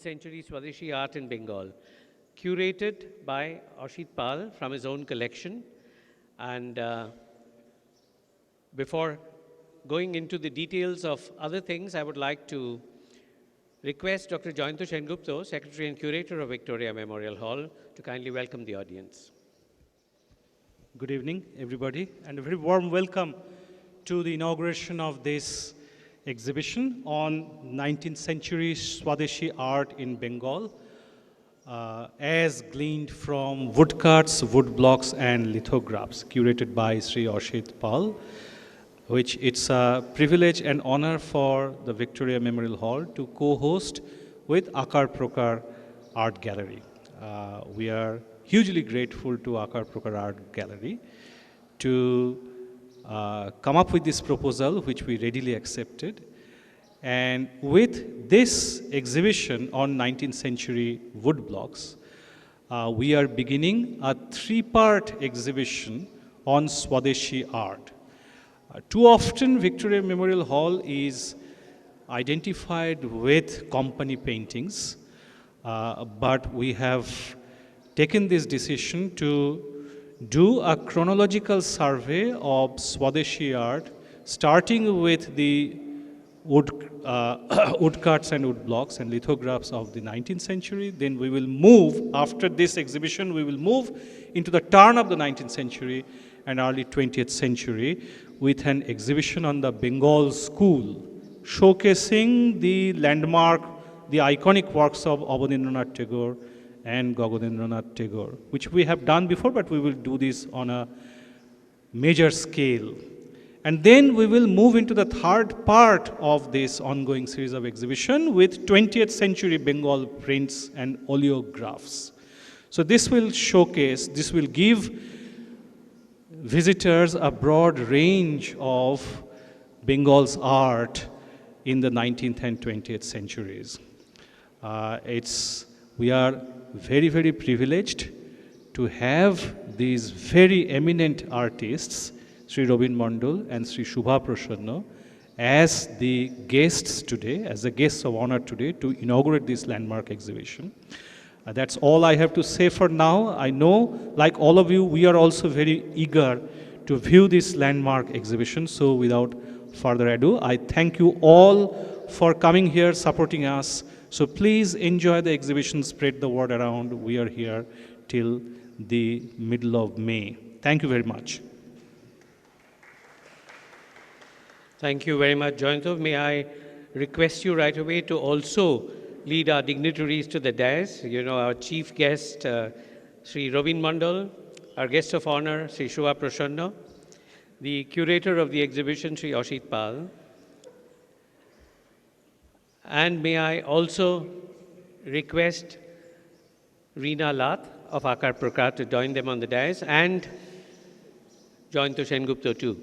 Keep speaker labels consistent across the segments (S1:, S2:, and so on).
S1: Century Swadeshi Art in Bengal, curated by Ashit Pal from his own collection. And before going into the details of other things, I would like to request Dr. Jayanto Sengupta, Secretary and Curator of Victoria Memorial Hall, to kindly welcome the audience.
S2: Good evening, everybody, and a very warm welcome to the inauguration of this exhibition on 19th century Swadeshi art in Bengal, as gleaned from woodcuts, woodblocks, and lithographs, curated by Sri Ashit Pal, which it's a privilege and honor for the Victoria Memorial Hall to co-host with Akar Prokar Art Gallery. We are hugely grateful to Akar Prokar Art Gallery to come up with this proposal, which we readily accepted. And with this exhibition on 19th century woodblocks, we are beginning a three-part exhibition on Swadeshi art. Too often, Victoria Memorial Hall is identified with company paintings, but we have taken this decision to do a chronological survey of Swadeshi art, starting with the woodcuts and woodblocks and lithographs of the 19th century. Then we will move, after this exhibition, we will move into the turn of the 19th century and early 20th century with an exhibition on the Bengal School, showcasing the landmark, the iconic works of Abanindranath Tagore and Gaganendranath Tagore, which we have done before, but we will do this on a major scale. And then we will move into the third part of this ongoing series of exhibition with 20th century Bengal prints and oleographs. So this will showcase, this will give visitors a broad range of Bengal's art in the 19th and 20th centuries. We are very, very privileged to have these very eminent artists, Sri Robin Mondal and Sri Shubha Prasanna, as the guests today, as the guests of honor today, to inaugurate this landmark exhibition. That's all I have to say for now. I know, like all of you, we are also very eager to view this landmark exhibition. So without further ado, I thank you all for coming here, supporting us. So please enjoy the exhibition, spread the word around. We are here till the middle of May. Thank you very much.
S1: Thank you very much, Jayanto. May I request you right away to also lead our dignitaries to the dais. You know, our chief guest, Sri Robin Mondal, our guest of honor, Sri Shubha Prasanna, the curator of the exhibition, Sri Ashit Pal. And may I also request Reena Lath of Akar Prokar to join them on the dais, and Jayanto Sengupta too.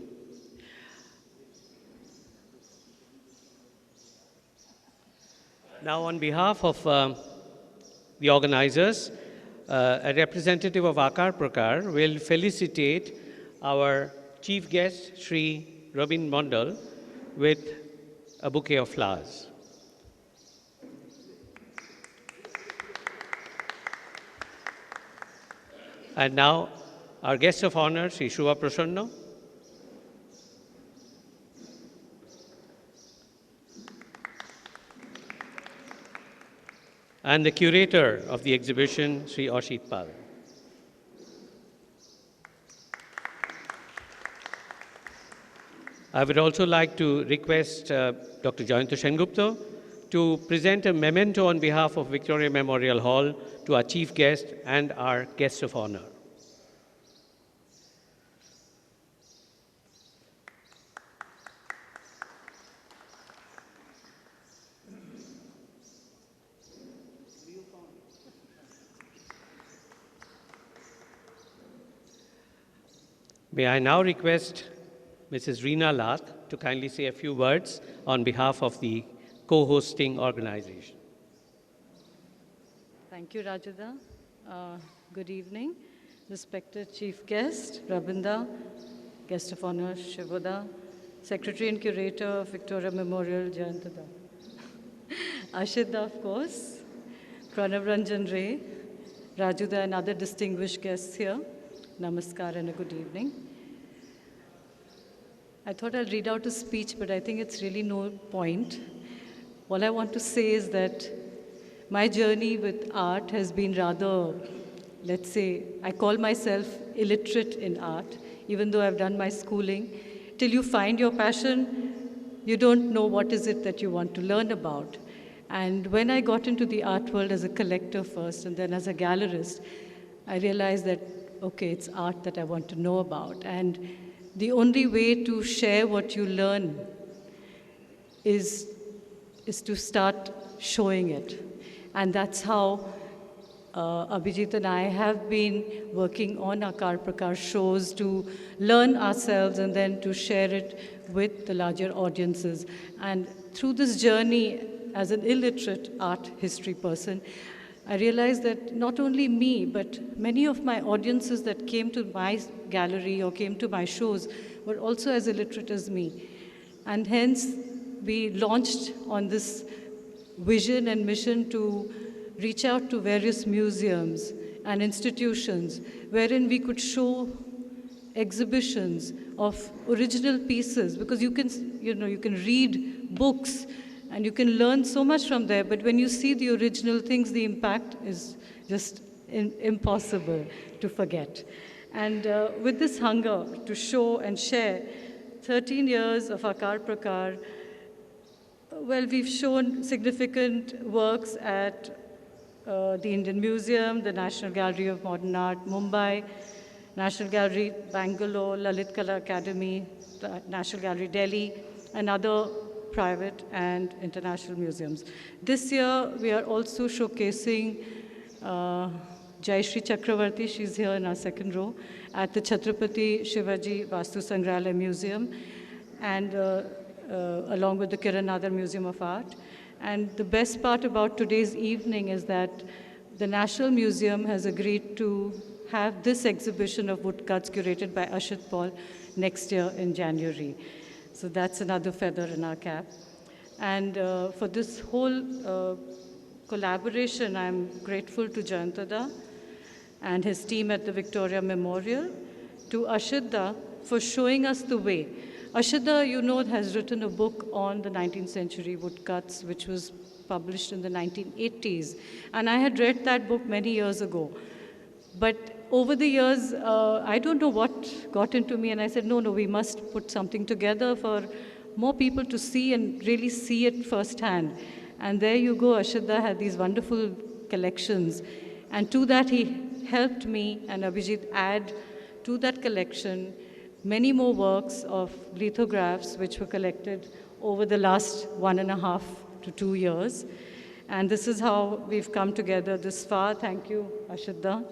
S1: Now, on behalf of the organizers, a representative of Akar Prokar will felicitate our chief guest, Sri Robin Mondal, with a bouquet of flowers. And now, our guest of honor, Sri Shubha Prasanna. And the curator of the exhibition, Sri Ashit Pal. I would also like to request Dr. Jayanto Sengupta to present a memento on behalf of Victoria Memorial Hall to our chief guest and our guest of honor. May I now request Mrs. Reena Lath to kindly say a few words on behalf of the co-hosting organization.
S3: Thank you, Rajada. Good evening. Respected Chief Guest, Rabinda, Guest of Honor, Shivoda, Secretary and Curator of Victoria Memorial, Jayantada. Ashita, of course, Pranav Ranjan Ray, Rajuda and other distinguished guests here, namaskar and a good evening. I thought I'll read out a speech, but I think it's really no point. All I want to say is that my journey with art has been rather, let's say, I call myself illiterate in art, even though I've done my schooling. Till you find your passion, you don't know what is it that you want to learn about. And when I got into the art world as a collector first and then as a gallerist, I realized that, okay, it's art that I want to know about. And the only way to share what you learn is to start showing it. And that's how Abhijit and I have been working on Aakar Prakar shows to learn ourselves and then to share it with the larger audiences. And through this journey as an illiterate art history person, I realized that not only me, but many of my audiences that came to my gallery or came to my shows were also as illiterate as me. And hence, we launched on this vision and mission to reach out to various museums and institutions wherein we could show exhibitions of original pieces, because you can read books and you can learn so much from there, but when you see the original things, the impact is just impossible to forget. And with this hunger to show and share, 13 years of Aakar Prakar, well, we've shown significant works at the Indian Museum, the National Gallery of Modern Art, Mumbai, National Gallery, Bangalore, Lalit Kala Academy, the National Gallery, Delhi, and other private and international museums. This year, we are also showcasing Jayashree Chakravarti, she's here in our second row, at the Chhatrapati Shivaji Vastu Sangrahalaya Museum, and along with the Kiran Nadar Museum of Art. And the best part about today's evening is that the National Museum has agreed to have this exhibition of woodcuts curated by Ashit Paul next year in January. So that's another feather in our cap. And for this whole collaboration, I'm grateful to Jayantada and his team at the Victoria Memorial, to Ashita for showing us the way. Ashita, you know, has written a book on the 19th century woodcuts, which was published in the 1980s. And I had read that book many years ago. But over the years, I don't know what got into me, and I said, no, we must put something together for more people to see and really see it firsthand. And there you go, Ashita had these wonderful collections. And to that, he helped me and Abhijit add to that collection many more works of lithographs which were collected over the last 1.5 to 2 years. And this is how we've come together this far. Thank you, Ashita.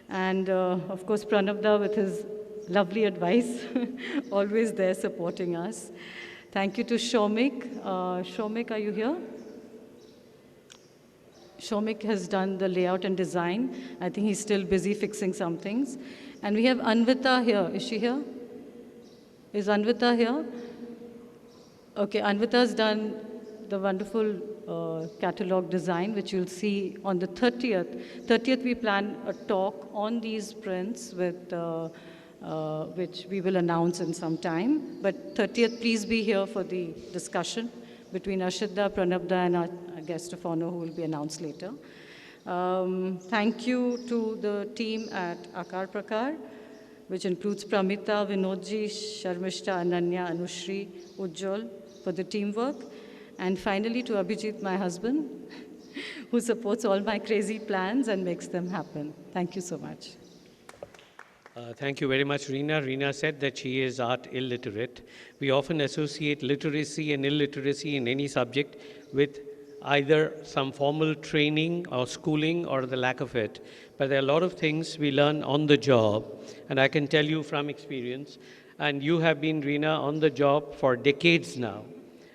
S3: And of course, Pranavda with his lovely advice, always there supporting us. Thank you to Shomik. Shomik, are you here? Shomik has done the layout and design. I think he's still busy fixing some things. And we have Anvita here. Is she here? Is Anvita here? Okay, Anvita's done the wonderful catalog design, which you'll see on the 30th. 30th, we plan a talk on these prints with, which we will announce in some time. But 30th, please be here for the discussion between Ashita, Pranabda, and our guest of honor who will be announced later. Thank you to the team at Aakar Prakar, which includes Pramita, Vinodji, Sharmishta, Ananya, Anushri, Ujjwal for the teamwork. And finally to Abhijit, my husband, who supports all my crazy plans and makes them happen. Thank you so much.
S1: Thank you very much, Reena. Reena said that she is art illiterate. We often associate literacy and illiteracy in any subject with either some formal training or schooling or the lack of it. But there are a lot of things we learn on the job, and I can tell you from experience, and you have been, Reena, on the job for decades now.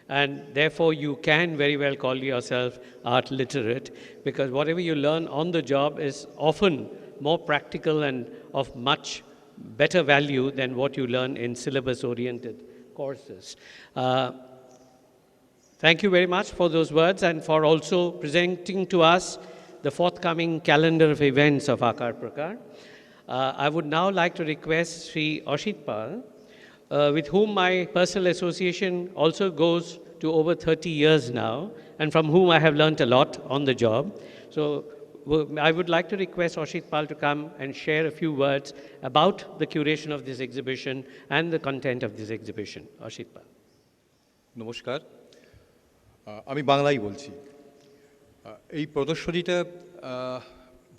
S1: And therefore, you can very well call yourself art literate, because whatever you learn on the job is often more practical and of much better value than what you learn in syllabus-oriented courses. Thank you very much for those words and for also presenting to us the forthcoming calendar of events of Akar Prakar. I would now like to request Sri Ashit Pal, with whom my personal association also goes to over 30 years now, and from whom I have learnt a lot on the job. So I would like to request Ashit Pal to come and share a few words about the curation of this exhibition and the content of this exhibition. Ashit Pal.
S4: নমস্কার, আমি বাংলাই বলছি। এই প্রদর্শনীটা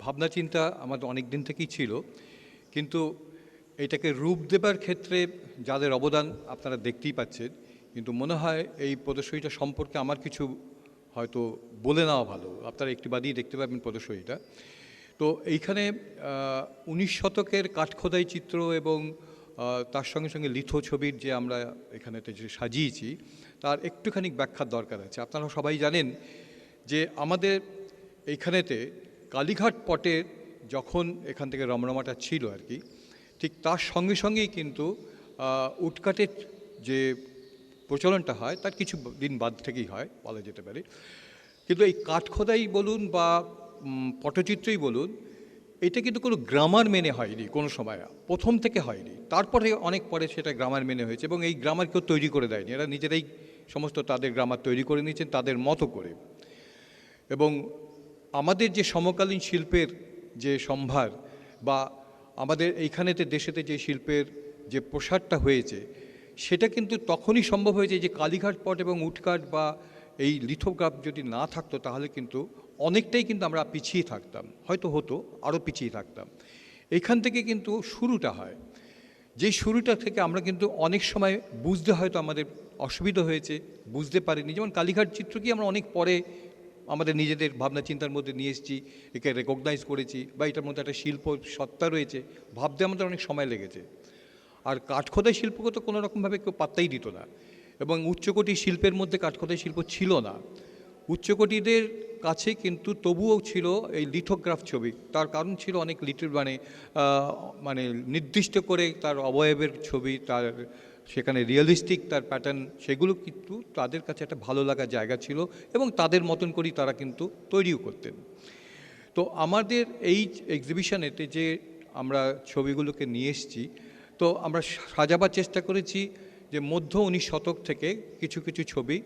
S4: ভাবনা চিন্তা আমাদের অনেক দিন থেকেই ছিল, কিন্তু এটাকে রূপ দেবার ক্ষেত্রে যাদের অবদান আপনারা দেখতেই পাচ্ছেন, কিন্তু মনে হয় এই প্রদর্শনীটা সম্পর্কে আমার কিছু হয়তো বলে নেওয়া ভালো। আপনারা একটু বাদেই দেখতে পাবেন প্রদর্শনীটা। তো এইখানে 19 শতকের কাঠখোদাই চিত্র এবং তার সঙ্গে সঙ্গে লিথো ছবির যে আমরা এখানেতে যে সাজিয়েছি তার একটুখানি ব্যাখ্যার দরকার আছে। আপনারা সবাই জানেন যে আমাদের এইখানেতে কালীঘাট পটের যখন এখান থেকে রমরমাটা ছিল আর কি, ঠিক তার সঙ্গে সঙ্গেই কিন্তু উটকাটের যে প্রচলনটা হয় তার কিছু দিন বাদ থেকেই হয় বলা যেতে পারে। কিন্তু এই কাঠখোদাই বলুন বা পটচিত্রই বলুন, এটা কিন্তু কোনো গ্রামার মেনে হয়নি কোনো সময়, প্রথম থেকে হয়নি, তারপরে অনেক পরে সেটা গ্রামার মেনে হয়েছে। এবং এই গ্রামার কেউ তৈরি করে দেয়নি, এরা নিজেরাই সমস্ত তাদের গ্রামার তৈরি করে নিয়েছেন তাদের মতো করে। এবং আমাদের যে সমকালীন শিল্পের যে সম্ভার বা আমাদের এইখানেতে দেশেতে যে শিল্পের যে প্রসারটা হয়েছে সেটা কিন্তু তখনই সম্ভব হয়েছে যে কালীঘাট পট এবং উটকাট বা এই লিথোগ্রাফ যদি না থাকতো তাহলে কিন্তু অনেকটাই কিন্তু আমরা পিছিয়ে থাকতাম, হয়তো হতো আরও পিছিয়ে থাকতাম। এইখান থেকে কিন্তু শুরুটা হয়, যেই শুরুটা থেকে আমরা কিন্তু অনেক সময় বুঝতে হয়তো আমাদের অসুবিধা হয়েছে, বুঝতে পারিনি। যেমন কালীঘাট চিত্রকে আমরা অনেক পরে আমাদের নিজেদের ভাবনা চিন্তার মধ্যে নিয়ে এসেছি, একে রেকগনাইজ করেছি বা এটার মধ্যে একটা শিল্প সত্তা রয়েছে, ভাবতে আমাদের অনেক সময় লেগেছে। আর কাঠখোদাই শিল্পকে তো কোনো রকমভাবে কেউ পাত্তাই দিত না, এবং উচ্চকোটির শিল্পের মধ্যে কাঠখোদাই শিল্প ছিল না। উচ্চকোটিদের কাছে কিন্তু তবুও ছিল এই লিথোগ্রাফ ছবি। তার কারণ ছিল অনেক মানে নির্দিষ্ট করে তার অবয়বের ছবি, তার সেখানে রিয়েলিস্টিক তার প্যাটার্ন, সেগুলো কিন্তু তাদের কাছে একটা ভালো লাগার জায়গা ছিল এবং তাদের মতন করেই তারা কিন্তু তৈরিও করতেন। তো আমাদের এই এক্সিবিশনেতে যে আমরা ছবিগুলোকে নিয়ে এসেছি, তো আমরা সাজাবার চেষ্টা করেছি যে মধ্য 19 শতক থেকে কিছু কিছু ছবি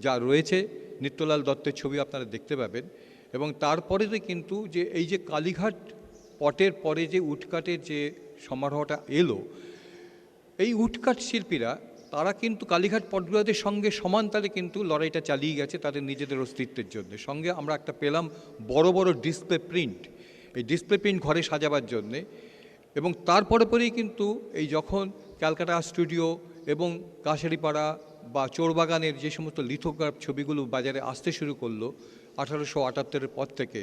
S4: যা রয়েছে, নিত্যলাল দত্তের ছবি আপনারা দেখতে পাবেন। এবং তারপরে কিন্তু যে এই যে কালীঘাট পটের পরে যে উটকাটের যে সমারোহটা এলো, এই উটকাট শিল্পীরা তারা কিন্তু কালীঘাট পটগুলোদের সঙ্গে সমান তালে কিন্তু লড়াইটা চালিয়ে গেছে তাদের নিজেদের অস্তিত্বের জন্য। সঙ্গে আমরা একটা পেলাম বড় বড় ডিসপ্লে প্রিন্ট, এই ডিসপ্লে প্রিন্ট ঘরে সাজাবার জন্যে। এবং তারপরে পরেই কিন্তু এই যখন ক্যালকাটা স্টুডিও এবং কাশারিপাড়া বা চোরবাগানের যে সমস্ত লিথোগ্রাফ ছবিগুলো বাজারে আসতে শুরু করলো 1878-এর পর থেকে,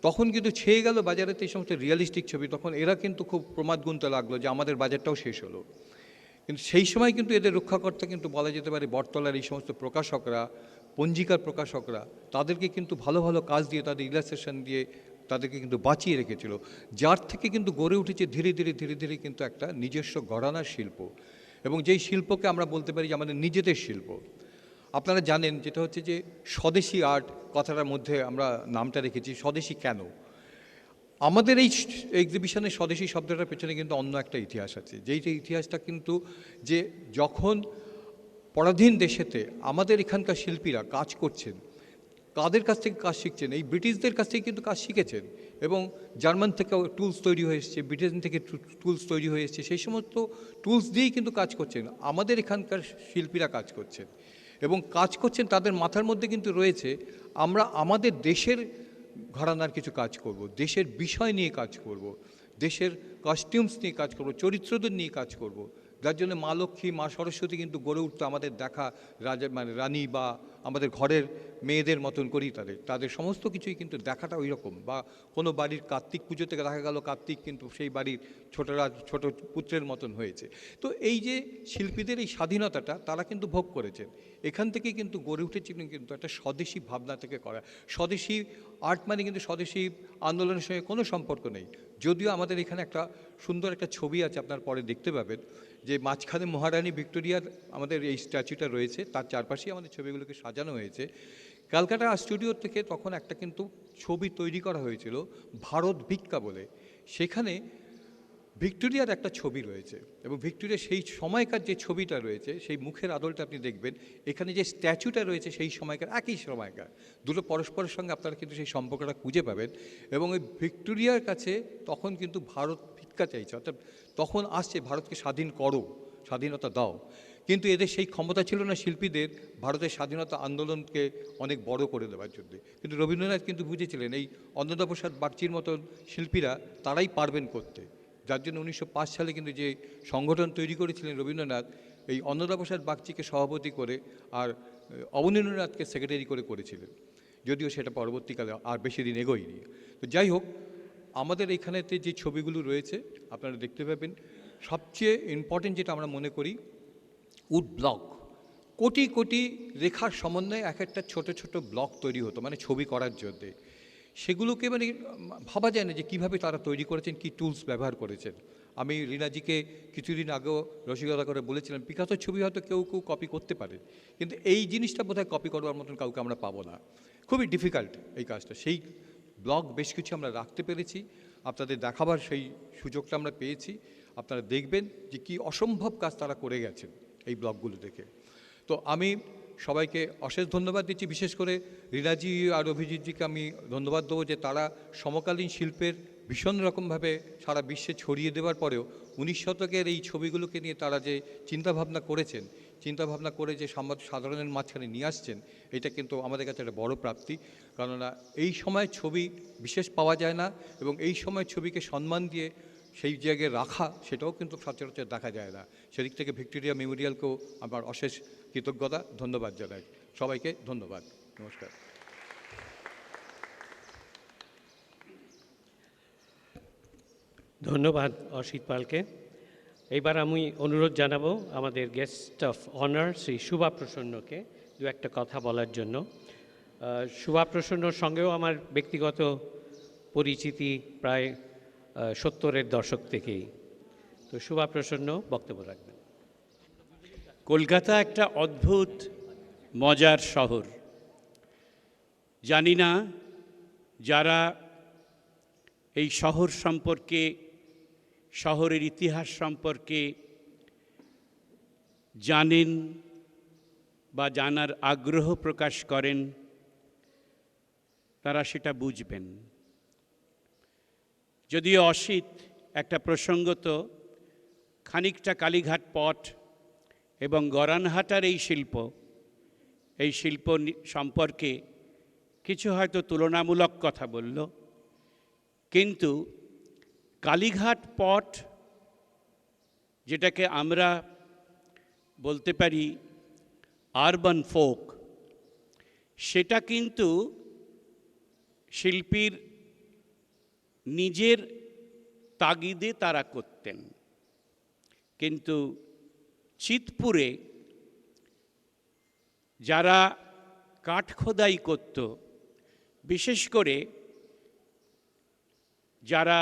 S4: তখন কিন্তু ছেয়ে গেল বাজারেতে এই সমস্ত রিয়েলিস্টিক ছবি। তখন এরা কিন্তু খুব প্রমাদ গুনতে লাগলো যে আমাদের বাজারটাও শেষ হলো। কিন্তু সেই সময় কিন্তু এদের রক্ষাকর্তা কিন্তু বলা যেতে পারে বটতলার এই সমস্ত প্রকাশকরা, পঞ্জিকার প্রকাশকরা, তাদেরকে কিন্তু ভালো ভালো কাজ দিয়ে, তাদের ইলাস্ট্রেশন দিয়ে তাদেরকে কিন্তু বাঁচিয়ে রেখেছিল, যার থেকে কিন্তু গড়ে উঠেছে ধীরে ধীরে ধীরে ধীরে কিন্তু একটা নিজস্ব ঘরানার শিল্প। এবং যেই শিল্পকে আমরা বলতে পারি যে আমাদের নিজেদের শিল্প। আপনারা জানেন যেটা হচ্ছে যে স্বদেশি আর্ট কথাটার মধ্যে আমরা নামটা রেখেছি। স্বদেশি কেন? আমাদের এই এক্সিবিশনে স্বদেশি শব্দটার পেছনে কিন্তু অন্য একটা ইতিহাস আছে, যেই ইতিহাসটা কিন্তু যে যখন পরাধীন দেশেতে আমাদের এখানকার শিল্পীরা কাজ করছেন, কাদের কাছ থেকে কাজ শিখছেন? এই ব্রিটিশদের কাছ থেকে কিন্তু কাজ শিখেছেন। এবং জার্মান থেকেও টুলস তৈরি হয়ে এসছে, ব্রিটেন থেকে টুলস তৈরি হয়ে এসছে, সেই সমস্ত টুলস দিয়েই কিন্তু কাজ করছেন আমাদের এখানকার শিল্পীরা কাজ করছেন। এবং কাজ করছেন তাদের মাথার মধ্যে কিন্তু রয়েছে আমরা আমাদের দেশের ঘরানার কিছু কাজ করব, দেশের বিষয় নিয়ে কাজ করব, দেশের কস্টিউমস নিয়ে কাজ করব, চরিত্রদের নিয়ে কাজ করব। যার জন্য মা লক্ষ্মী, মা সরস্বতী কিন্তু গড়ে উঠতো আমাদের দেখা রাজা, মানে রানী বা আমাদের ঘরের মেয়েদের মতন করেই তাদের সমস্ত কিছুই কিন্তু দেখাটা ওই রকম। বা কোনো বাড়ির কার্তিক পুজো থেকে দেখা গেল কার্তিক কিন্তু সেই বাড়ির ছোট পুত্রের মতন হয়েছে। তো এই যে শিল্পীদের এই স্বাধীনতাটা তারা কিন্তু ভোগ করেছেন, এখান থেকে কিন্তু গড়ে উঠেছিলেন কিন্তু একটা স্বদেশি ভাবনা থেকে করা। স্বদেশি আর্ট মানে কিন্তু স্বদেশি আন্দোলনের সঙ্গে কোনো সম্পর্ক নেই। যদিও আমাদের এখানে একটা সুন্দর একটা ছবি আছে, আপনার পরে দেখতে পাবেন, যে মাঝখানে মহারানী ভিক্টোরিয়ার আমাদের এই স্ট্যাচুটা রয়েছে, তার চারপাশেই আমাদের ছবিগুলোকে সাজানো হয়েছে। ক্যালকাটা স্টুডিও থেকে তখন একটা কিন্তু ছবি তৈরি করা হয়েছিল ভারত ভিক্ষা বলে। সেখানে ভিক্টোরিয়ার একটা ছবি রয়েছে এবং ভিক্টোরিয়া সেই সময়কার যে ছবিটা রয়েছে সেই মুখের আদলটা আপনি দেখবেন, এখানে যে স্ট্যাচুটা রয়েছে সেই সময়কার, একই সময়কার, দুটো পরস্পরের সঙ্গে আপনারা কিন্তু সেই সম্পর্কটা খুঁজে পাবেন। এবং ওই ভিক্টোরিয়ার কাছে তখন কিন্তু ভারত ভিক্ষা চাইছে, অর্থাৎ তখন আসছে ভারতকে স্বাধীন করো, স্বাধীনতা দাও। কিন্তু এদের সেই ক্ষমতা ছিল না শিল্পীদের ভারতের স্বাধীনতা আন্দোলনকে অনেক বড় করে দেওয়ার জন্য। কিন্তু রবীন্দ্রনাথ কিন্তু বুঝেছিলেন এই অন্নদাপ্রসাদ বাগচির মতন শিল্পীরা তারাই পারবেন করতে, যার জন্য 1905 সালে কিন্তু যে সংগঠন তৈরি করেছিলেন রবীন্দ্রনাথ, এই অন্নদাপ্রসাদ বাগচিকে সভাপতি করে আর অবনীন্দ্রনাথকে সেক্রেটারি করে করেছিলেন, যদিও সেটা পরবর্তীকালে আর বেশি দিন এগোয়নি। তো যাই হোক, আমাদের এইখানেতে যে ছবিগুলো রয়েছে আপনারা দেখতে পাবেন, সবচেয়ে ইম্পর্টেন্ট যেটা আমরা মনে করি, উড ব্লক, কোটি কোটি রেখার সমন্বয়ে এক একটা ছোট ছোট ব্লক তৈরি হতো মানে ছবি করার জন্যে। সেগুলোকে মানে ভাবা যায় না যে কীভাবে তারা তৈরি করেছেন, কী টুলস ব্যবহার করেছেন। আমি রিনাজিকে কিছুদিন আগেও রসিকতা করে বলেছিলাম, পিকাসোর ছবি হয়তো কেউ কেউ কপি করতে পারে, কিন্তু এই জিনিসটা বোধহয় কপি করবার মতন কাউকে আমরা পাবো না। খুবই ডিফিকাল্ট এই কাজটা। সেই ব্লগ বেশ কিছু আমরা রাখতে পেরেছি, আপনাদের দেখাবার সেই সুযোগটা আমরা পেয়েছি। আপনারা দেখবেন যে কি অসম্ভব কাজ তারা করে গেছেন এই ব্লগগুলো দেখে। তো আমি সবাইকে অশেষ ধন্যবাদ দিচ্ছি, বিশেষ করে রীনাজি আর অভিজিৎজিকে আমি ধন্যবাদ দেবো যে তারা সমকালীন শিল্পের ভীষণ রকমভাবে সারা বিশ্বে ছড়িয়ে দেওয়ার পরেও 19 শতকের এই ছবিগুলোকে নিয়ে তারা যে চিন্তাভাবনা করেছেন, চিন্তাভাবনা করে যে সাধারণের মাঝখানে নিয়ে আসছেন, এটা কিন্তু আমাদের কাছে একটা বড় প্রাপ্তি। কেননা এই সময় ছবি বিশেষ পাওয়া যায় না এবং এই সময় ছবিকে সম্মান দিয়ে সেই জায়গায় রাখা, সেটাও কিন্তু সচরাচর দেখা যায় না। সেদিক থেকে ভিক্টোরিয়া মেমোরিয়ালকেও আমার অশেষ কৃতজ্ঞতা, ধন্যবাদ জানাই। সবাইকে ধন্যবাদ, নমস্কার।
S1: ধন্যবাদ অসিত পালকে। এইবার আমি অনুরোধ জানাবো আমাদের guest of honour Shri Shubha প্রসন্নকে দু একটা কথা বলার জন্য। শুভা প্রসন্নর সঙ্গেও আমার ব্যক্তিগত পরিচিতি প্রায় 70-এর দশক থেকেই। তো শুভা প্রসন্ন বক্তব্য রাখবেন।
S5: কলকাতা একটা অদ্ভুত মজার শহর। জানি না যারা এই শহর সম্পর্কে, শহরের ইতিহাস সম্পর্কে জানেন বা জানার আগ্রহ প্রকাশ করেন, তারা সেটা বুঝবেন। যদিও অসিত একটা প্রসঙ্গত খানিকটা কালীঘাট পট এবং গরানহাটার এই শিল্প সম্পর্কে কিছু হয়তো তুলনামূলক কথা বলল, কিন্তু কালীঘাট পট, যেটাকে আমরা বলতে পারি আরবান ফোক, সেটা কিন্তু শিল্পীর নিজের তাগিদে তারা করতেন। কিন্তু চিতপুরে যারা কাঠ খোদাই করত, বিশেষ করে যারা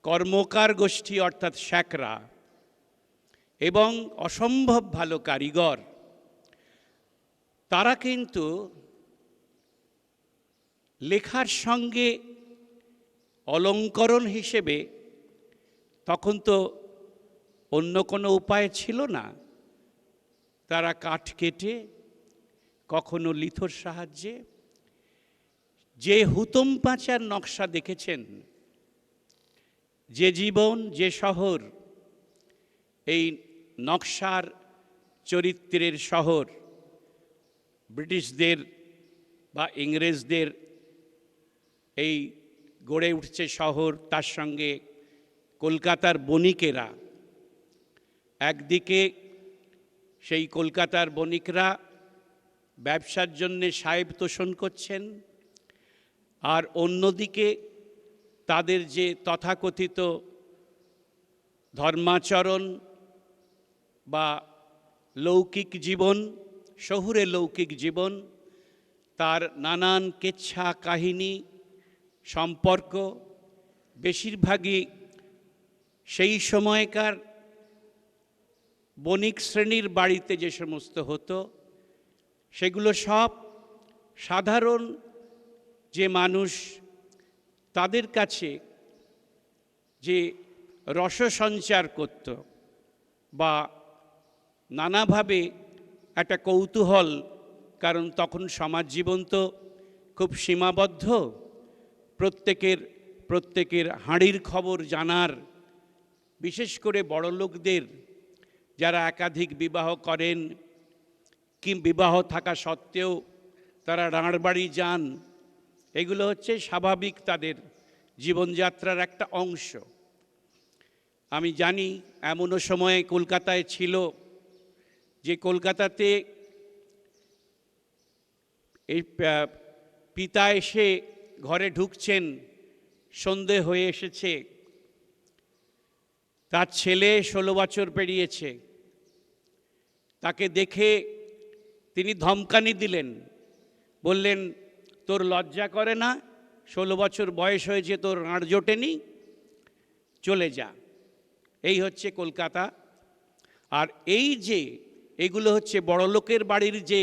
S5: কর্মকার গোষ্ঠী অর্থাৎ শ্যাকরা এবং অসম্ভব ভালো কারিগর, তারা কিন্তু লেখার সঙ্গে অলঙ্করণ হিসেবে, তখন তো অন্য কোনো উপায় ছিল না, তারা কাঠ কেটে কখনো লিথোর সাহায্যে, যে হুতম পাঁচার নকশা দেখেছেন, যে জীবন, যে শহর, এই নকশার চরিত্রের শহর, ব্রিটিশদের বা ইংরেজদের এই গড়ে উঠছে শহর, তার সঙ্গে কলকাতার বণিকেরা। একদিকে সেই কলকাতার বণিকরা ব্যবসার জন্যে সাহেব তোষণ করছেন, আর অন্যদিকে তাদের যে তথাকথিত ধর্মাচরণ বা লৌকিক জীবন, শহুরে লৌকিক জীবন, তার নানান কেচ্ছা কাহিনী সম্পর্ক বেশিরভাগই সেই সময়কার বণিক শ্রেণীর বাড়িতে যে সমস্ত হতো, সেগুলো সব সাধারণ যে মানুষ তাদের কাছে যে রস সঞ্চার করত বা নানাভাবে একটা কৌতূহল, কারণ তখন সমাজ জীবন তো খুব সীমাবদ্ধ, প্রত্যেকের হাঁড়ির খবর জানার, বিশেষ করে বড়লোকদের যারা একাধিক বিবাহ করেন কি বিবাহ থাকা সত্ত্বেও তারা রাঁড়বাড়ি যান, এগুলো হচ্ছে স্বাভাবিক তাদের জীবনযাত্রার একটা অংশ। আমি জানি এমনও সময়ে কলকাতায় ছিল যে কলকাতাতে এই পিতা এসে ঘরে ঢুকছেন, সন্ধে হয়ে এসেছে, তার ছেলে 16 বছর পেরিয়েছে, তাকে দেখে তিনি ধমকানি দিলেন, বললেন তোর লজ্জা করে না? 16 বছর বয়স হয়েছে, তোর রাঁড় জোটেনি, চলে যা। এই হচ্ছে কলকাতা। আর এই যে এগুলো হচ্ছে বড়লোকের বাড়ির যে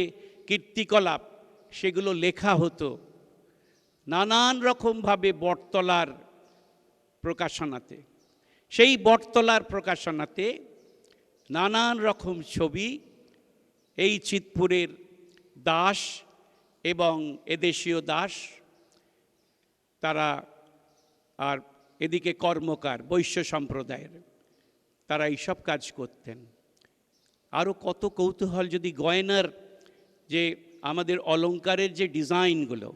S5: কীর্তিকলাপ, সেগুলো লেখা হতো নানান রকমভাবে বটতলার প্রকাশনাতে। সেই বটতলার প্রকাশনাতে নানান রকম ছবি এই চিৎপুরের দাস এবং এদেশীয় দাস, তারা আর এদিকে কর্মকার বৈশ্য সম্প্রদায়ের, তারা এইসব কাজ করতেন। আরও কত কৌতূহল, যদি গয়নার যে আমাদের অলংকারের যে ডিজাইনগুলো,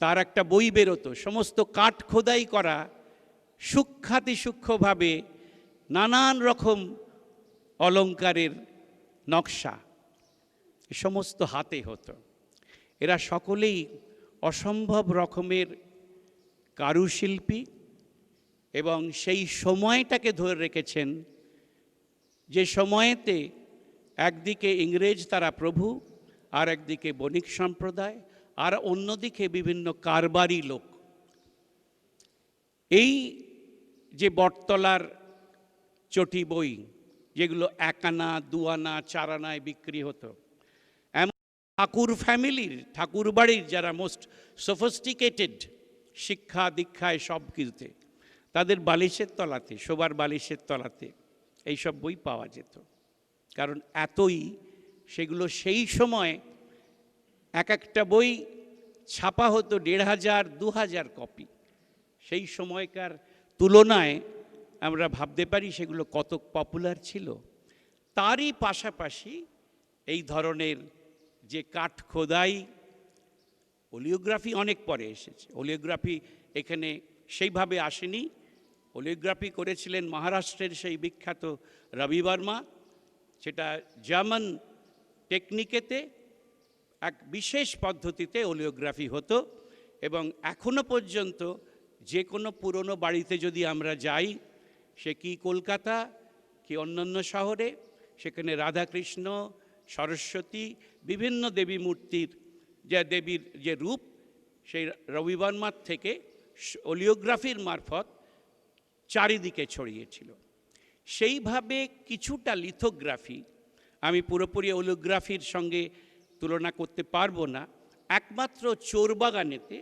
S5: তার একটা বই বেরোতো, সমস্ত কাঠ খোদাই করা সূক্ষ্মাতিসূক্ষ্মভাবে নানান রকম অলংকারের নকশা, এ সমস্ত হাতে হতো। এরা সকলেই অসম্ভব রকমের কারুশিল্পী এবং সেই সময়টাকে ধরে রেখেছেন, যে সময়েতে একদিকে ইংরেজ তারা প্রভু, আর একদিকে বণিক সম্প্রদায়, আর অন্যদিকে বিভিন্ন কারবারি লোক। এই যে বটতলার চটি বই, যেগুলো 1 আনা 2 আনা 4 আনায় বিক্রি হতো, এমন ঠাকুর ফ্যামিলির, ঠাকুর বাড়ির যারা মোস্ট সোফিস্টিকেটেড শিক্ষা দীক্ষায় সব কিছুতে, তাদের বালিশের তলাতে, শোবার বালিশের তলাতে এইসব বই পাওয়া যেত। কারণ এতই সেগুলো সেই সময় এক একটা বই ছাপা হতো 1500 2000 কপি। সেই সময়কার তুলনায় আমরা ভাবতে পারি সেগুলো কত পপুলার ছিল। তারই পাশাপাশি এই ধরনের যে কাঠ খোদাই, ওলিওগ্রাফি অনেক পরে এসেছে। ওলিওগ্রাফি এখানে সেইভাবে আসেনি। ওলিওগ্রাফি করেছিলেন মহারাষ্ট্রের সেই বিখ্যাত রবি বর্মা, সেটা জার্মান টেকনিকেতে এক বিশেষ পদ্ধতিতে ওলিওগ্রাফি হতো। এবং এখনো পর্যন্ত যে কোনো পুরনো বাড়িতে যদি আমরা যাই, সে কি কলকাতা কি অন্যান্য শহরে, সেখানে রাধাকৃষ্ণ, সরস্বতী, বিভিন্ন দেবী মূর্তির যে দেবীর যে রূপ, সেই রবি বর্মার থেকে ওলিওগ্রাফির মারফত চারিদিকে ছড়িয়েছিল। সেইভাবে কিছুটা লিথোগ্রাফি, আমি পুরোপুরি ওলিওগ্রাফির সঙ্গে তুলনা করতে পারবো না, একমাত্র চোরবাগানেতে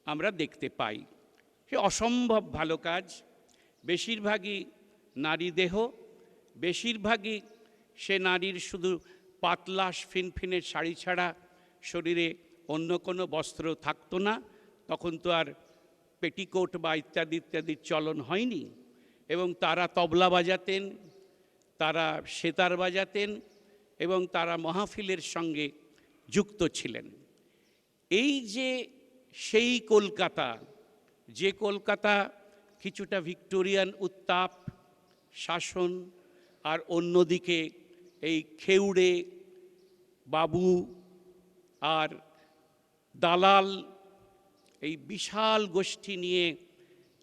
S5: আমরা দেখতে পাই। সে অসম্ভব ভালো কাজ। বেশিরভাগই নারী দেহ, বেশিরভাগই সে নারীর শুধু পাতলা ফিনফিনের শাড়ি ছাড়া শরীরে অন্য কোনো বস্ত্র থাকতো না। তখন তো আর পেটিকোট বা ইত্যাদি ইত্যাদির চলন হয়নি। এবং তারা তবলা বাজাতেন, তারা সেতার বাজাতেন এবং তারা মাহফিলের সঙ্গে যুক্ত ছিলেন। এই যে সেই কলকাতা, যে কলকাতা কিছুটা ভিক্টোরিয়ান উত্তাপ শাসন, আর অন্যদিকে এই খেউড়ে বাবু আর দালাল, এই বিশাল গোষ্ঠী নিয়ে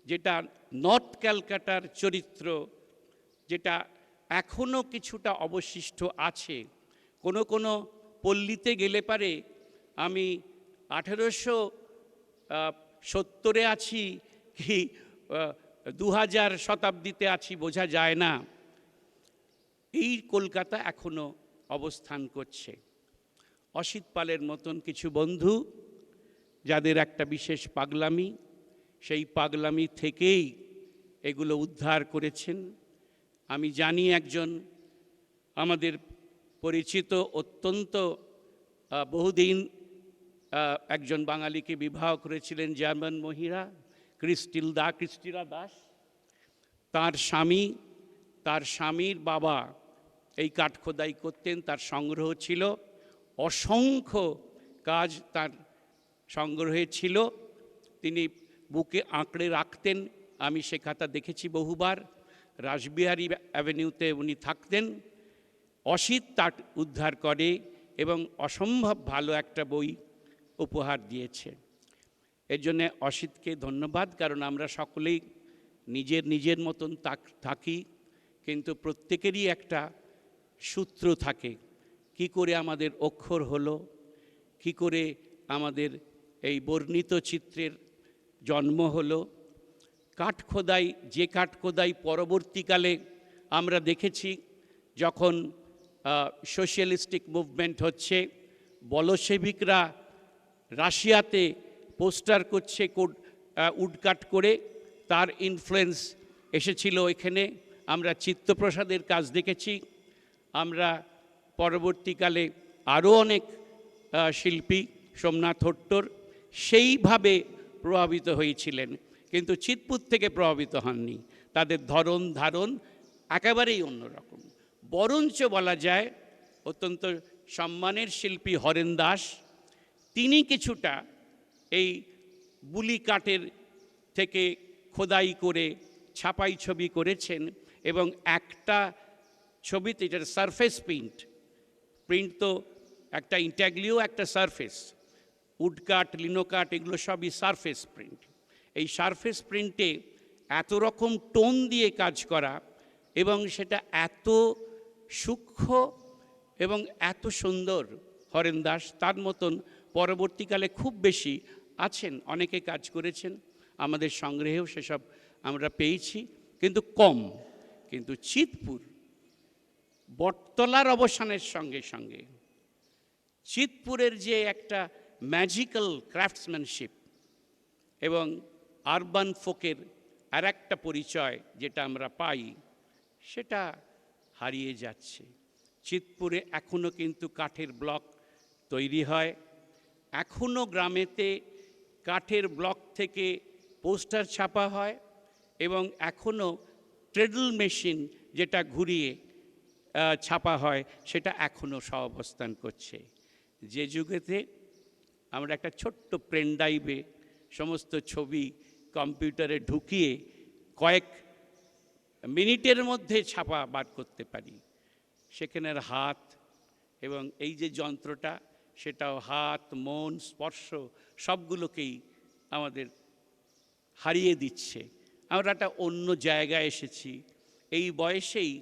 S5: যেটা নর্থ ক্যালকাটার চরিত্র, যেটা এখনও কিছুটা অবশিষ্ট আছে। কোনো কোনো পল্লীতে গেলে পারে আমি 1870-এ আছি কি 2000 শতাব্দীতে আছি বোঝা যায় না। এই কলকাতা এখনো অবস্থান করছে। অসিত পালের মতন কিছু বন্ধু যাদের একটা বিশেষ পাগলামি, সেই পাগলামি থেকেই এগুলো উদ্ধার করেছেন। আমি জানি একজন আমাদের পরিচিত অত্যন্ত বহুদিন একজন বাঙালিকে বিবাহ করেছিলেন জার্মান মহিলা ক্রিস্টিলা দাস। তার স্বামীর বাবা এই কাঠখোদাই করতেন, তার সংগ্রহ ছিল, অসংখ্য কাজ তার সংগ্রহে ছিল, তিনি বুকে আঁকড়ে রাখতেন। আমি সে খাতা দেখেছি বহুবার। রাসবিহারী অ্যাভিনিউতে উনি থাকতেন। অসিত তার উদ্ধার করে এবং অসম্ভব ভালো একটা বই উপহার দিয়েছে। এর জন্যে অসিতকে ধন্যবাদ, কারণ আমরা সকলেই নিজের মতন থাকি, কিন্তু প্রত্যেকেরই একটা সূত্র থাকে। কি করে আমাদের অক্ষর হলো, কি করে আমাদের এই বর্ণিত চিত্রের জন্ম হলো। কাঠখোদাই পরবর্তীকালে আমরা দেখেছি, যখন সোশ্যালিস্টিক মুভমেন্ট হচ্ছে, বলশেভিকরা রাশিয়াতে পোস্টার করছে উডকাট করে, তার ইনফ্লুয়েন্স এসেছিল এখানে। আমরা চিত্তপ্রসাদের কাজ দেখেছি। আমরা পরবর্তীকালে আরও অনেক শিল্পী, সোমনাথ হট্টর সেইভাবে প্রভাবিত হয়েছিলেন, কিন্তু চিৎপুর থেকে প্রভাবিত হননি। তাদের ধরন ধারণ একেবারেই অন্যরকম। বরঞ্চ বলা যায় অত্যন্ত সম্মানের শিল্পী হরেন দাস, তিনি কিছুটা এই বুলি কাঠের থেকে খোদাই করে ছাপাই ছবি করেছেন, এবং একটা ছবিতে, যেটা সারফেস প্রিন্ট তো একটা ইন্টাগ্লিও একটা সারফেস, উডকাট, লিনোকাট, এগুলো সবই সারফেস প্রিন্ট। এই সারফেস প্রিন্টে এত রকম টোন দিয়ে কাজ করা, এবং সেটা এত সূক্ষ্ম এবং এত সুন্দর। হরেন দাস তার মতন পরবর্তীকালে খুব বেশি আছেন, অনেকে কাজ করেছেন, আমাদের সংগ্রহেও সেসব আমরা পেয়েছি, কিন্তু কম। কিন্তু চিৎপুর বটতলার অবসানের সঙ্গে সঙ্গে চিৎপুরের যে একটা ম্যাজিক্যাল ক্রাফটসম্যানশিপ এবং আরবান ফোকের আর একটা পরিচয় যেটা আমরা পাই, সেটা হারিয়ে যাচ্ছে। চিৎপুরে এখনও কিন্তু কাঠের ব্লক তৈরি হয়, এখনও গ্রামেতে কাঠের ব্লক থেকে পোস্টার ছাপা হয়, এবং এখনও ট্রেডল মেশিন যেটা ঘুরিয়ে ছাপা হয়, সেটা এখনও সহাবস্থান করছে। যে যুগেতে আমরা একটা ছোট্ট পেন ড্রাইভে সমস্ত ছবি কম্পিউটারে ঢুকিয়ে কয়েক মিনিটের মধ্যে ছাপা বার করতে পারি, সেখানের হাত এবং এই যে যন্ত্রটা, সেটাও হাত, মন, স্পর্শ সবগুলোকেই আমাদের হারিয়ে দিচ্ছে। আমরা একটা অন্য জায়গায় এসেছি। এই বয়সেই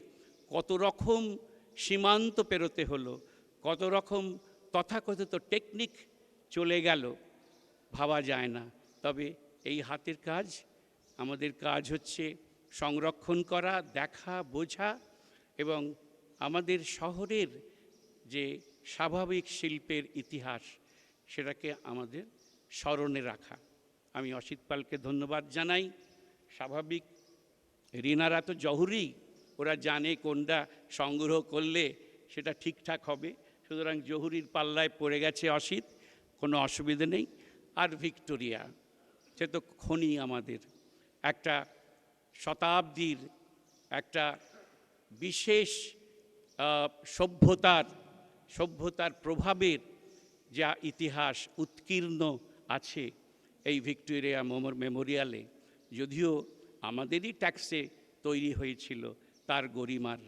S5: কত রকম সীমান্ত পেরোতে হলো, কত রকম তথাকথিত টেকনিক চলে গেল, ভাবা যায় না। তবে এই হাতের কাজ, আমাদের কাজ হচ্ছে সংরক্ষণ করা, দেখা, বোঝা, এবং আমাদের শহরের যে স্বাভাবিক শিল্পের ইতিহাস, সেটাকে আমাদের স্মরণে রাখা। আমি অসিত পালকে ধন্যবাদ জানাই। স্বাভাবিক, রিনারা তো জহুরি, ওরা জানে কোনটা সংগ্রহ করলে সেটা ঠিকঠাক হবে, সুতরাং জহুরির পাল্লায় পড়ে গেছে অসিত, কোনো অসুবিধে নেই। আর ভিক্টোরিয়া, সে তো খনি, আমাদের একটা শতাব্দীর একটা বিশেষ সভ্যতার প্রভাবের যা ইতিহাস উৎকীর্ণ আছে এই ভিক্টোরিয়া মেমোরিয়ালে, যদিও আমাদেরই ট্যাক্সে তৈরি হয়েছিল, তার গরিমার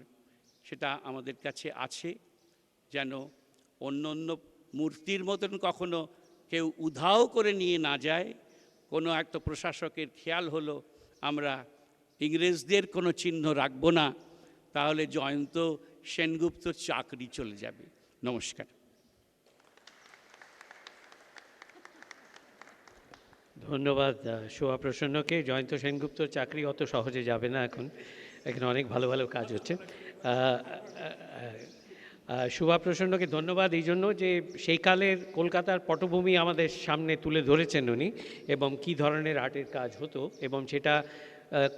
S5: সেটা আমাদের কাছে আছে। যেন অন্য অন্য মূর্তির মতন কখনো কেউ উধাও করে নিয়ে না যায়। কোনো একটা প্রশাসকের খেয়াল হলো আমরা ইংরেজদের কোনো চিহ্ন রাখবো না, তাহলে জয়ন্ত সেনগুপ্তর চাকরি চলে যাবে। নমস্কার।
S1: ধন্যবাদ শোভা প্রসন্নকে। জয়ন্ত সেনগুপ্তর চাকরি অত সহজে যাবে না, এখন এখানে অনেক ভালো ভালো কাজ হচ্ছে। শুভা প্রসন্নকে ধন্যবাদ এই জন্য যে সেই কালের কলকাতার পটভূমি আমাদের সামনে তুলে ধরেছেন উনি, এবং কি ধরনের আর্টের কাজ হতো এবং সেটা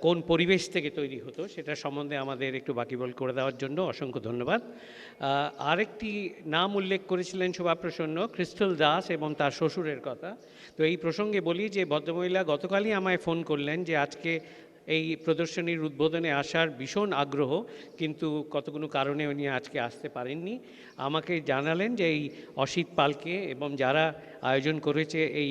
S1: কোন পরিবেশ থেকে তৈরি হতো সেটা সম্বন্ধে আমাদের একটু বাকিবল করে দেওয়ার জন্য অসংখ্য ধন্যবাদ। আরেকটি নাম উল্লেখ করেছিলেন শুভা প্রসন্ন, ক্রিস্টাল দাস এবং তার শ্বশুরের কথা। তো এই প্রসঙ্গে বলি যে ভদ্রমহিলা গতকালই আমায় ফোন করলেন যে আজকে এই প্রদর্শনীর উদ্বোধনে আসার ভীষণ আগ্রহ, কিন্তু কতগুলো কারণে উনি আজকে আসতে পারেননি। আমাকে জানালেন যে এই অসিত পালকে এবং যারা আয়োজন করেছে এই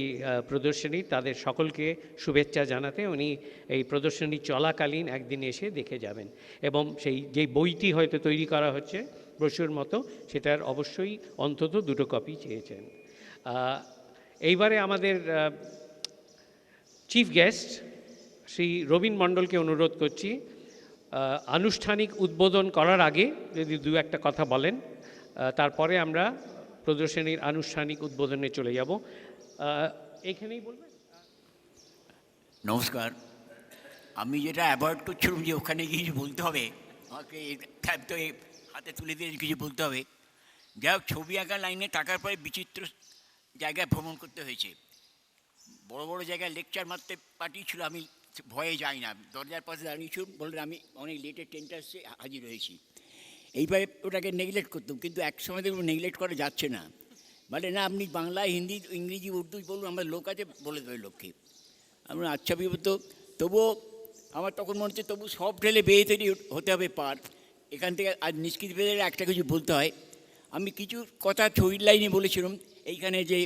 S1: প্রদর্শনী তাদের সকলকে শুভেচ্ছা জানাতে উনি এই প্রদর্শনী চলাকালীন একদিন এসে দেখে যাবেন, এবং সেই যে বইটি হয়তো তৈরি করা হচ্ছে ব্রোশিওর মতো, সেটার অবশ্যই অন্তত 2 কপি চেয়েছেন। এইবারে আমাদের চিফ গেস্ট শ্রী রবীন মণ্ডলকে অনুরোধ করছি আনুষ্ঠানিক উদ্বোধন করার আগে যদি 2-1 কথা বলেন, তারপরে আমরা প্রদর্শনীর আনুষ্ঠানিক উদ্বোধনে চলে যাব। এইখানেই বলবেন।
S6: নমস্কার। আমি যেটা অ্যাভয়েড করছিলাম যে ওখানে গিয়ে কিছু বলতে হবে, আমাকে তো হাতে তুলে দিয়ে কিছু বলতে হবে। যাই হোক, ছবি আঁকা লাইনে থাকার পরে বিচিত্র জায়গায় ভ্রমণ করতে হয়েছে। বড় বড় জায়গায় লেকচার মারতে পাঠিয়েছিল, আমি ভয়ে যাই না, দরজার পাশে দাঁড়িয়েছিলাম, বললেন আমি অনেক লেটে ট্রেনটা এসে হাজির হয়েছি। এইভাবে ওটাকে নেগলেক্ট করতাম, কিন্তু এক সময় দেখুন নেগলেক্ট করা যাচ্ছে না। বলে না, আপনি বাংলা, হিন্দি, ইংরেজি, উর্দু বলুন, আমরা লোক আছে বলে দেবে লোককে। আমরা আচ্ছা বিপদ, তবুও আমার তখন মনে হচ্ছে তবু সব ঢেলে বেয়ে তৈরি হতে হবে পার। এখান থেকে আজ নিষ্কৃত বেঁধে একটা কিছু বলতে হয়। আমি কিছু কথা ছবির লাইনে বলেছিলাম এইখানে, যে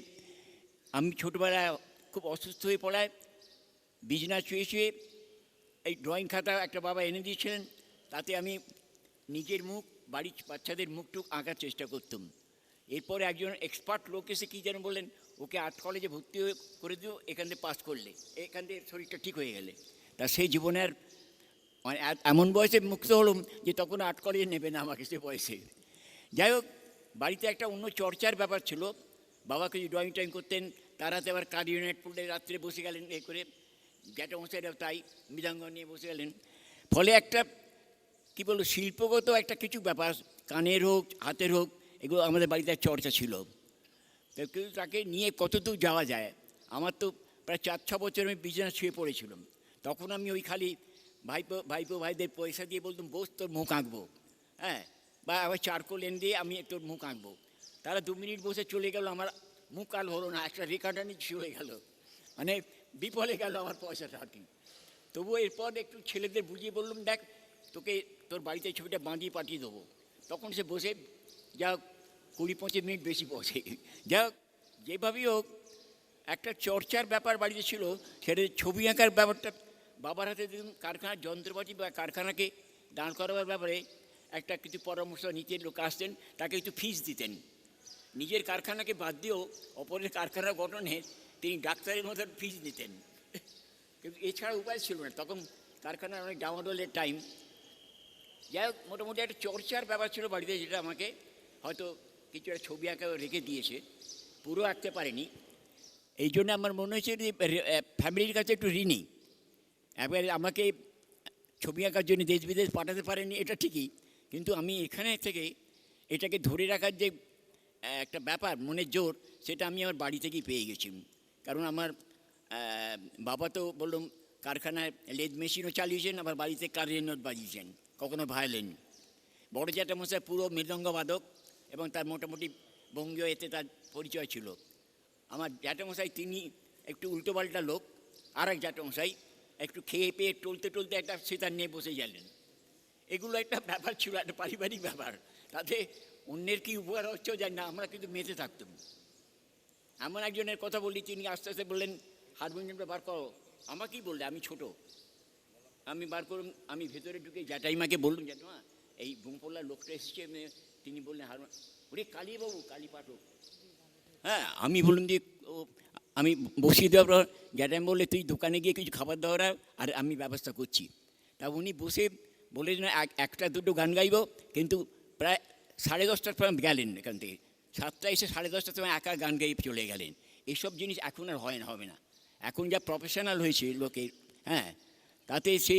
S6: আমি ছোটোবেলায় খুব অসুস্থ হয়ে পড়ায় বিছানা শুয়ে শুয়ে এই ড্রয়িং খাতা একটা বাবা এনে দিয়েছিলেন, তাতে আমি নিজের মুখ, বাড়ির বাচ্চাদের মুখটুক আঁকার চেষ্টা করতাম। এরপরে একজন এক্সপার্ট লোক এসে কী যেন বললেন, ওকে আর্ট কলেজে ভর্তি করে দিও, এখান থেকে পাস করলে এখান থেকে শরীরটা ঠিক হয়ে গেলে। তা সেই জীবনের মানে এমন বয়সে মুক্ত হলাম যে তখন আর্ট কলেজে নেবে না আমাকে সে বয়সে। যাই হোক, বাড়িতে একটা অন্য চর্চার ব্যাপার ছিল, বাবা কিছু ড্রয়িং টয়িং করতেন, তারাতে আবার কার ইউনিট পড়লে রাত্রে বসে গেলেন এ করে, জ্যাঠামশাইরাও তাই মৃদঙ্গ নিয়ে বসে গেলেন। ফলে একটা কী বলবো, শিল্পগত একটা কিছু ব্যাপার, কানের হোক হাতের হোক, এগুলো আমাদের বাড়িতে চর্চা ছিল। তো কিন্তু তাকে নিয়ে কতদূর যাওয়া যায়। আমার তো প্রায় 4-6 বছর আমি বিছানা শুয়ে পড়েছিলাম। তখন আমি ওই খালি ভাইপো ভাইদের পয়সা দিয়ে বলতাম, বস তোর মুখ আঁকবো, হ্যাঁ, বা আবার চারকোল এনে দিয়ে আমি তোর মুখ আঁকবো। তারা 2 মিনিট বসে চলে গেল, আমার মুখ আর হলো না, একটা রেখাটা নিচে হয়ে গেল, মানে বিফলে গেল আমার পয়সাটা আর কি। তবুও এরপর একটু ছেলেদের বুঝিয়ে বললাম, দেখ তোকে তোর বাড়িতে ছবিটা বাঁধিয়ে পাঠিয়ে দেবো। তখন সে বসে যা 20-25 মিনিট বেশি বসে। যা হোক, যেভাবেই হোক একটা চর্চার ব্যাপার বাড়িতে ছিল, সেটা ছবি আঁকার ব্যাপারটা বাবার হাতে দেখুন। কারখানার যন্ত্রপাতি বা কারখানাকে দাঁড় করাবার ব্যাপারে একটা কিছু পরামর্শ নিতেন, লোক আসতেন, তাকে একটু ফিস দিতেন। নিজের কারখানাকে বাদ দিয়েও অপরের কারখানা গঠনে তিনি ডাক্তারের মতো ফিস নিতেন, কিন্তু এছাড়া উপায় ছিল না, তখন কারখানার অনেক ডামাডোলের টাইম। যাই হোক, মোটামুটি একটা চর্চার ব্যাপার ছিল বাড়িতে, যেটা আমাকে হয়তো কিছু একটা ছবি আঁকা রেখে দিয়েছে, পুরো আঁকতে পারেনি। এই জন্য আমার মনে হয়েছে যে ফ্যামিলির কাছে একটু ঋণী। একবার আমাকে ছবি আঁকার জন্য দেশ বিদেশ পাঠাতে পারেনি, এটা ঠিকই, কিন্তু আমি এখানে থেকে এটাকে ধরে রাখার যে একটা ব্যাপার, মনের জোর, সেটা আমি আমার বাড়ি থেকেই পেয়ে গেছি। কারণ আমার বাবা তো বললাম কারখানায় লেদ মেশিনও চালিয়েছেন, আবার বাড়িতে কারেন্টও বাজিয়েছেন, কখনো ভায়োলিন। বড় জ্যাঠামশাই পুরো মৃদঙ্গ বাদক, এবং তার মোটামুটি বঙ্গীয় এতে তার পরিচয় ছিল। আমার জ্যাঠামশাই তিনি একটু উল্টোপাল্টা লোক, আর এক জ্যাঠামশাই একটু খেয়ে পেয়ে টলতে টলতে একটা সেতার নিয়ে বসে গেলেন। এগুলো একটা ব্যাপার ছিল, একটা পারিবারিক ব্যাপার, তাতে অন্যের কী উপকার হচ্ছে জানি না, আমরা কিন্তু মেতে থাকতাম। এমন একজনের কথা বলি, তিনি আস্তে আস্তে বললেন, হারমোনিয়ামটা বার করো। আমাকেই বললে, আমি ছোট, আমি বার করুন। আমি ভেতরে ঢুকে জ্যাঠাইমাকে বললাম, জ্যাঠাইমা এই বুমপোল্লার লোকটা এসেছে। তিনি বললেন, ওরে কালীবাবু, কালী পাঠক। হ্যাঁ, আমি বললাম যে আমি বসিয়ে দেওয়ার পর জ্যাঠাইমা বললে, তুই দোকানে গিয়ে কিছু খাবার দাবার আর আমি ব্যবস্থা করছি। তা উনি বসে বললেন, 1-2 গান গাইব, কিন্তু প্রায় 10:30টার সময় গেলেন এখান থেকে। 7টায় এসে 10:30টার সময় একা গান গাইয়ে চলে গেলেন। এইসব জিনিস এখন আর হবে না। এখন যা প্রফেশনাল হয়েছে লোকের, হ্যাঁ, তাতে সে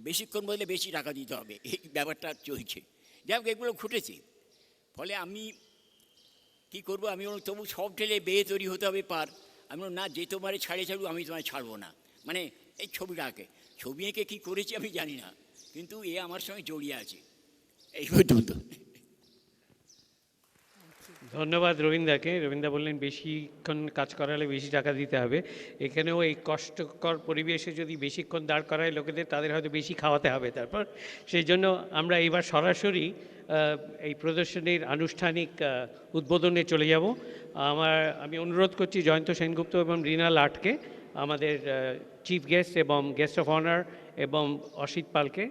S6: বেশিক্ষণ বললে বেশি টাকা দিতে হবে, এই ব্যাপারটা চলছে। যাই হোক, এগুলো ঘটেছে। ফলে আমি কি করব, আমি বললাম তবু সব ঠেলে বেয়ে তৈরি হতে হবে পার। আমি বললাম না, যে তোমারে ছাড়বো আমি তোমায় ছাড়বো না, মানে এই ছবিটা আঁকে। ছবি এঁকে কী করেছি আমি জানি না, কিন্তু এ আমার সঙ্গে জড়িয়ে আছে। এই পর্যন্ত।
S1: ধন্যবাদ রবীন্দাকে। রবীন্দা বললেন বেশিক্ষণ কাজ করালে বেশি টাকা দিতে হবে। এখানেও এই কষ্টকর পরিবেশে যদি বেশিক্ষণ দাঁড় করায় লোকেদের, তাদের হয়তো বেশি খাওয়াতে হবে তারপর। সেই জন্য আমরা এবার সরাসরি এই প্রদর্শনীর আনুষ্ঠানিক উদ্বোধনে চলে যাব। আমি অনুরোধ করছি জয়ন্ত সেনগুপ্ত এবং রিনা লাটকে, আমাদের চিফ গেস্ট এবং গেস্ট অফ অনার, এবং অসিত পালকে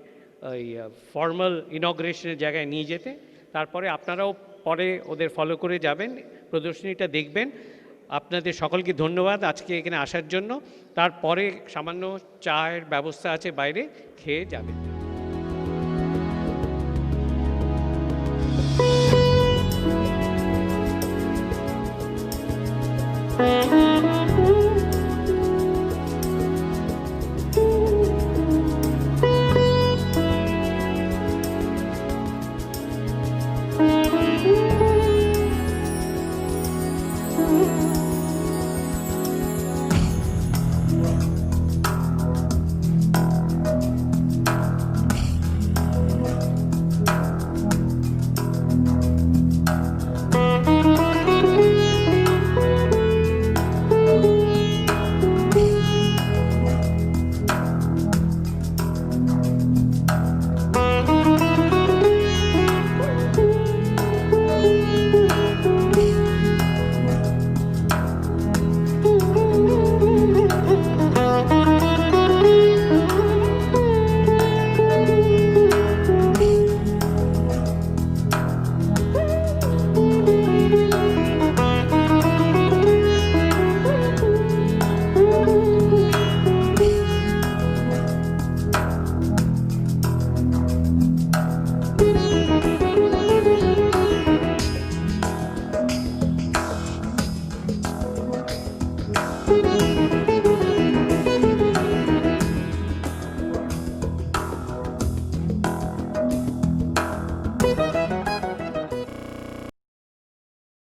S1: ওই ফর্মাল ইনগ্রেশনের জায়গায় নিয়ে যেতে। তারপরে আপনারাও পরে ওদের ফলো করে যাবেন, প্রদর্শনীটা দেখবেন। আপনাদের সকলকে ধন্যবাদ আজকে এখানে আসার জন্য। তারপরে সামান্য চায়ের ব্যবস্থা আছে বাইরে, খেয়ে যাবেন।